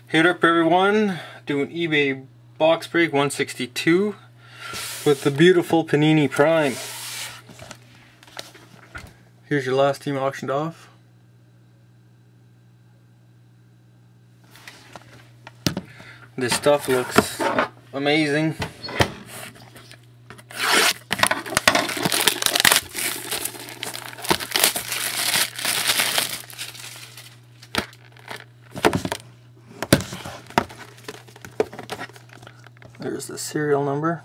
Hit up everyone, doing eBay box break 162 with the beautiful Panini Prime. Here's your last team auctioned off. This stuff looks amazing. There's the serial number,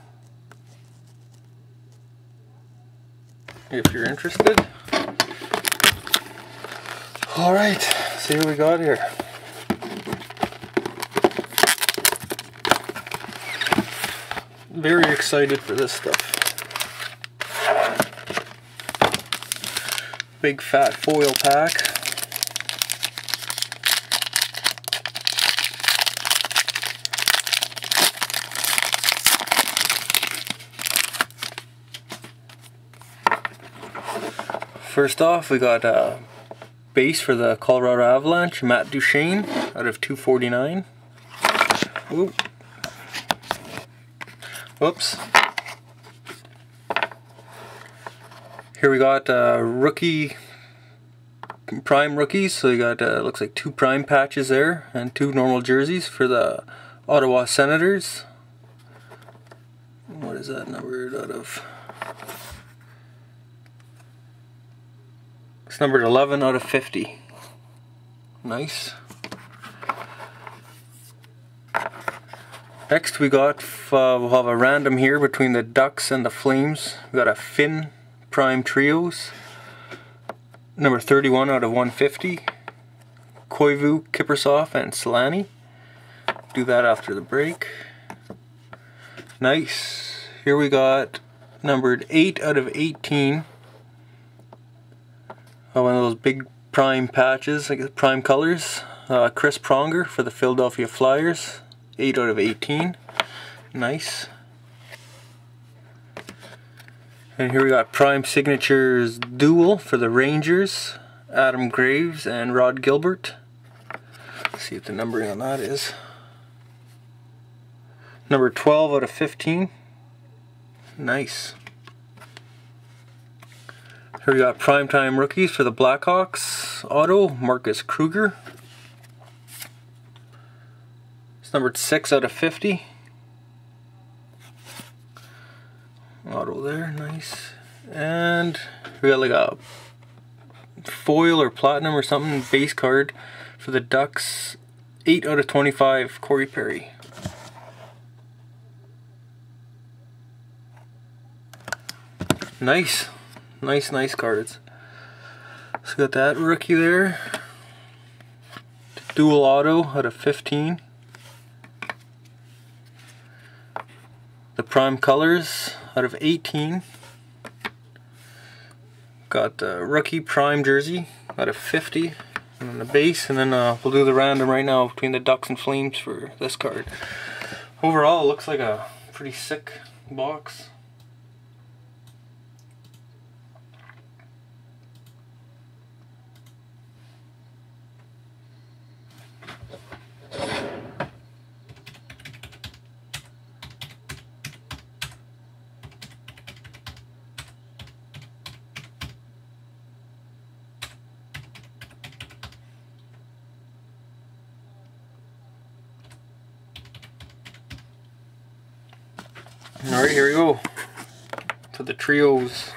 if you're interested. Alright, see what we got here. Very excited for this stuff. Big fat foil pack. First off, we got a base for the Colorado Avalanche, Matt Duchene, out of 249. Ooh. Whoops. Here we got rookie, prime rookies. So you got looks like 2 prime patches there and 2 normal jerseys for the Ottawa Senators. What is that numbered out of? It's numbered 11 out of 50. Nice. Next we got, we'll have a random here between the Ducks and the Flames. We got a Finn Prime Trios. Number 31 out of 150. Koivu, Kiprusoff, and Solani. Do that after the break. Nice. Here we got numbered 8 out of 18. One of those big prime patches, like prime colors. Chris Pronger for the Philadelphia Flyers, 8 out of 18. Nice. And here we got prime signatures dual for the Rangers, Adam Graves and Rod Gilbert. Let's see what the numbering on that is. Number 12 out of 15. Nice. Here we got primetime rookies for the Blackhawks. Auto, Marcus Kruger. It's numbered 6 out of 50. Auto there, nice. And we got like a foil or platinum or something base card for the Ducks. 8 out of 25, Corey Perry. Nice. Nice cards. So got that rookie there. Dual auto out of 15. The prime colors out of 18. Got the rookie prime jersey out of 50. And then the base, and then we'll do the random right now between the Ducks and Flames for this card. Overall, it looks like a pretty sick box. Alright, here we go to the trios.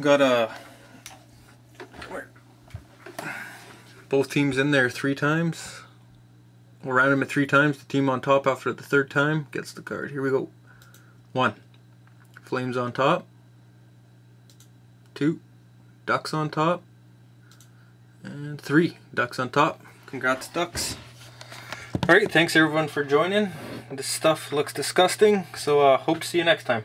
Got both teams in there 3 times. We'll round them at 3 times. The team on top after the 3rd time gets the card. Here we go. 1, Flames on top. 2, Ducks on top. And 3, Ducks on top. Congrats, Ducks. Alright, thanks everyone for joining. This stuff looks disgusting, so hope to see you next time.